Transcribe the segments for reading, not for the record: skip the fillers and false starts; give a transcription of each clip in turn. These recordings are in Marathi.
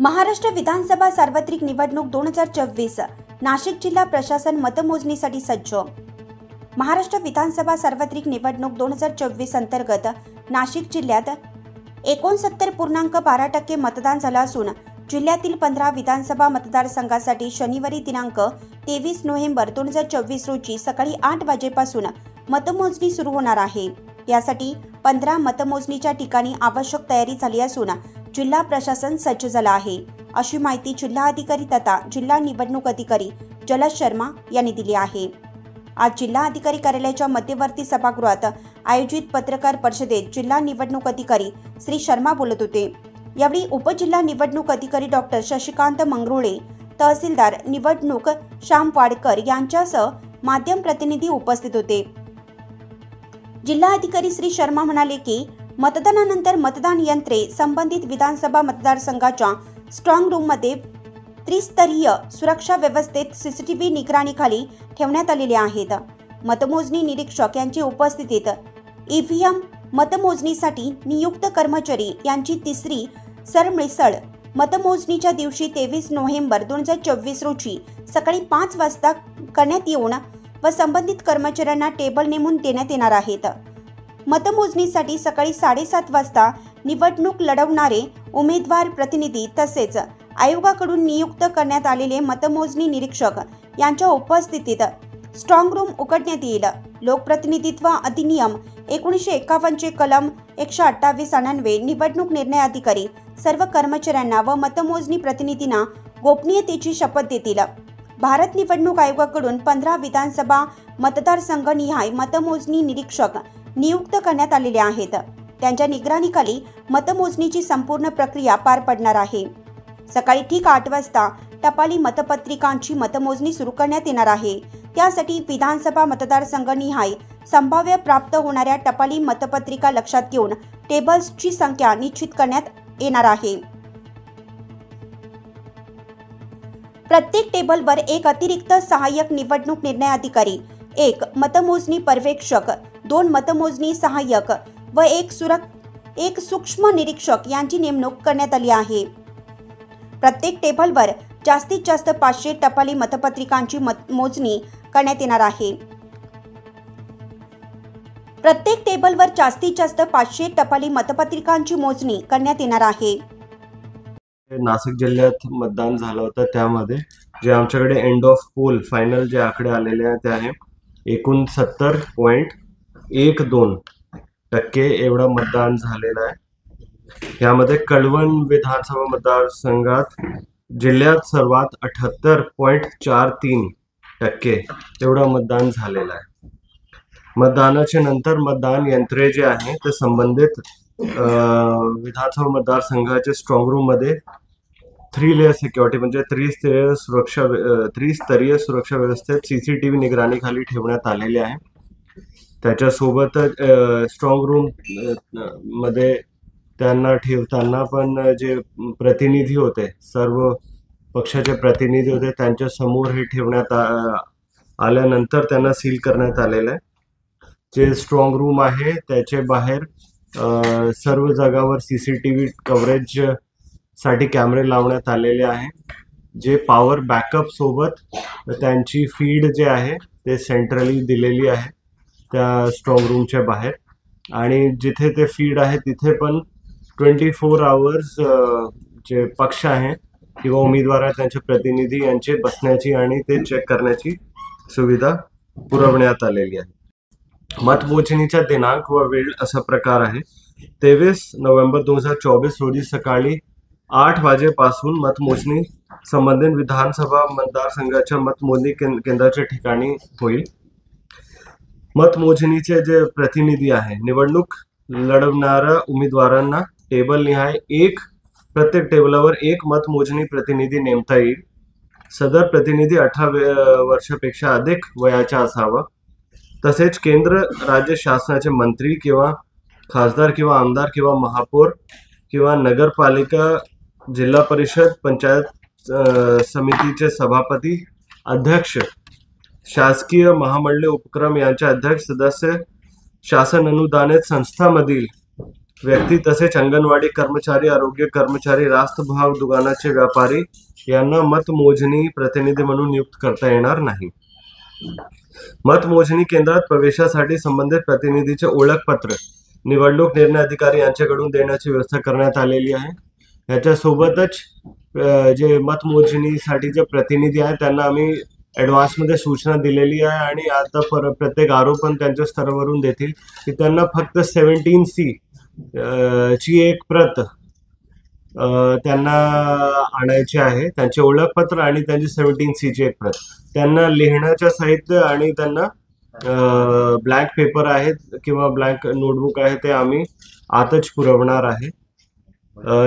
महाराष्ट्र विधानसभा सार्वत्रिक निवडणूक 2024 नाशिक जिल्हा प्रशासन मतमोजणीसाठी सज्ज। महाराष्ट्र विधानसभा सार्वत्रिक निवडणूक 2024 अंतर्गत नाशिक जिल्ह्यात 69.12% मतदान झालं असून जिल्ह्यातील 15 विधानसभा मतदारसंघासाठी शनिवारी दिनांक 23 नोव्हेंबर 2024 रोजी सकाळी 8 वाजेपासून मतमोजणी सुरू होणार आहे। यासाठी 15 मतमोजणीच्या ठिकाणी आवश्यक तयारी झाली असून जिल्हा प्रशासन सज्ज झाला आहे, अशी माहिती जिल्हा अधिकारी तथा जिल्हा निवडणूक अधिकारी जलज शर्मा यांनी दिली आहे। आज जिल्हा अधिकारी कार्यालयाच्या मध्यवर्ती सभागृहात आयोजित पत्रकार परिषदेत जिल्हा निवडणूक अधिकारी श्री शर्मा बोलत होते। यावेळी उपजिल्हा निवडणूक अधिकारी डॉक्टर शशिकांत मंगरुळे, तहसीलदार निवडणूक श्याम वाडकर यांच्यासह माध्यम प्रतिनिधी उपस्थित होते। जिल्हा अधिकारी श्री शर्मा म्हणाले की मतदानानंतर मतदान यंत्रे संबंधित विधानसभा मतदारसंघाच्या स्ट्रॉंग रूममध्ये त्रिस्तरीय सुरक्षा व्यवस्थेत सीसीटीव्ही निगराणीखाली ठेवण्यात आलेले आहेत। मतमोजणी निरीक्षक यांची उपस्थितीत ईव्हीएम मतमोजणीसाठी नियुक्त कर्मचारी यांची तिसरी सरमिसळ मतमोजणीच्या दिवशी 23 नोव्हेंबर 2024 रोजी सकाळी 5 वाजता करण्यात येऊन व संबंधित कर्मचाऱ्यांना टेबल नेमून देण्यात येणार आहेत। मतमोजणीसाठी सकाळी 7:30 वाजता निवडणूक लढवणारे उमेदवार प्रतिनिधी तसेच आयोगाकडून नियुक्त करण्यात आलेले मतमोजणी निरीक्षक यांच्या उपस्थितीत स्ट्रॉंग रूम उघडण्यात येईल। लोकप्रतिनिधित्व अधिनियम 1951 चे कलम 128 अन्वये निवडणूक निर्णय अधिकारी सर्व कर्मचाऱ्यांना व मतमोजणी प्रतिनिधींना गोपनीयतेची शपथ देतील। भारत निवडणूक आयोगाकडून 15 विधानसभा मतदारसंघ निहाय मतमोजणी निरीक्षक नियुक्त करण्यात आलेले आहेत। त्यांच्या निगराणीखाली मतमोजणीची संपूर्ण प्रक्रिया पार पडणार आहे। सकाळी ठीक 8 वाजता टपाली मतपत्रिकांची मतमोजणी सुरू करण्यात येणार आहे। त्यासाठी विधानसभा मतदारसंघ निहाय संभाव्य प्राप्त होणाऱ्या टपाली मतपत्रिका लक्षात घेऊन टेबल्सची संख्या निश्चित करण्यात येणार आहे। प्रत्येक टेबलवर एक अतिरिक्त सहाय्यक निवडणूक निर्णय अधिकारी, एक मतमोजणी पर्यवेक्षक, 2 मतमोजणी सहाय्यक व एक सूक्ष्म निरीक्षक यांची नेमणूक करण्यात आली आहे। प्रत्येक टेबलवर जास्तीत जास्त 500 टपाली मतपत्रिकांची मोजणी करण्यात येणार आहे। प्रत्येक टेबलवर जास्तीत जास्त 500 टपाली मतपत्रिकांची मोजणी करण्यात येणार आहे। नाशिक जिल्ह्यात मतदान झालं होतं, त्यामध्ये जे आमच्याकडे एंड ऑफ पोल फायनल जे आकडे आलेले आहेत ते आहे 69.12% एवढं मतदान झालेलं आहे। यामध्ये कळवण विधानसभा मतदारसंघात जिल्ह्यात सर्वात 78.43% एवढं मतदान झालेलं आहे। मतदानाच्या नंतर मतदान यंत्रे जे आहे ते संबंधित विधानसभा मतदारसंघाच्या स्ट्रॉंग रूम मध्ये 3 लेयर सिक्युरिटी म्हणजे त्रिस्तरीय सुरक्षा व्यवस्थेत सीसीटीव्ही निगराणीखाली ठेवण्यात आलेले आहे। त्याच्यासोबत स्ट्रॉंग रूम मध्ये त्यांना ठेवताना पण जे प्रतिनिधी होते, सर्व पक्षाचे प्रतिनिधी होते, त्यांच्या समोर हे ठेवण्यात आल्यानंतर त्यांना सील करण्यात आलेलं आहे। जे स्ट्रॉंग रूम आहे त्याचे बाहेर सर्व जागावर सीसीटीव्ही कव्हरेज साठी कॅमेरे लावण्यात आलेले आहे। जे पॉवर बॅकअप सोबत त्यांची फीड जे आहे ते सेंट्रली दिलेली आहे त्या स्ट्रॉंग रूमच्या बाहेर, आणि जिथे ते फीड आहे तिथे पण 24 आवर्स जे पक्ष आहे किंवा उमेदवार आहेत त्यांचे प्रतिनिधी यांचे बसण्याची आणि ते चेक करण्याची सुविधा पुरवण्यात आलेली आहे। मतमोजणीचा दिनांक व वेळ असा प्रकार आहे 23 नोव्हेंबर 2024 रोजी सकाळी 8 वाजेपासून मतमोजणी संबंधित विधानसभा मतदारसंघाच्या मतमोजणी केंद्राच्या ठिकाणी होईल। मतमोजणीचे जे प्रतिनिधी आहे, निवडणूक लढवणाऱ्या उमेदवारांना टेबल निहाय प्रत्येक टेबलावर एक मतमोजणी प्रतिनिधी नेमता येईल। सदर प्रतिनिधी 18 वर्षापेक्षा अधिक वयाचा असावा। तसेच केंद्र राज्य शासनाचे मंत्री किंवा खासदार किंवा आमदार किंवा महापौर किंवा नगरपालिका, जिल्हा परिषद, पंचायत समितीचे सभापती, अध्यक्ष, शासकीय महामंडळ उपक्रम यांचे अध्यक्ष, सदस्य, शासन अनुदानित संस्थांमधील व्यक्ती तसेच अंगणवाडी कर्मचारी, आरोग्य कर्मचारी, रास्त भाव दुकानाचे व्यापारी यांना मतमोजणी प्रतिनिधी म्हणून नियुक्त करता येणार नाही. मतमोजणी केंद्रात प्रवेशासाठी संबंधित प्रतिनिधीचे ओळखपत्र निवडणूक निर्णय अधिकारी यांच्याकडून देण्याची व्यवस्था करण्यात आलेली आहे. याच्यासोबतच जे मतमोजणीसाठी जे प्रतिनिधी आहेत त्यांना आम्ही ॲडव्हान्समध्ये सूचना दिलेली आहे आणि आता प्रत्येक आरोपण त्यांच्या स्तरावरून देतील की त्यांना फक्त 17C ची एक प्रत त्यांना आणायची आहे. त्यांचे ओळखपत्र आणि त्यांची 17C ची एक प्रत त्यांना लिहिण्याचं साहित्य आणि त्यांना ब्लँक पेपर आहेत किंवा ब्लँक नोटबुक आहे ते आम्ही आतच पुरवणार आहे.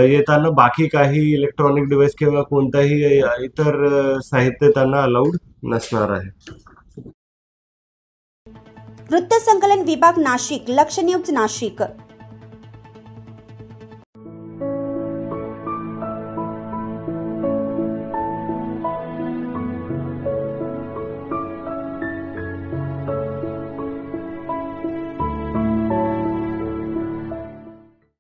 येताना बाकी काही इलेक्ट्रॉनिक डिव्हाइस किंवा कोणताही इतर साहित्य त्यांना अलाउड नसणार आहे. वृत्तसंकलन विभाग नाशिक, लक्ष न्यूज नाशिक.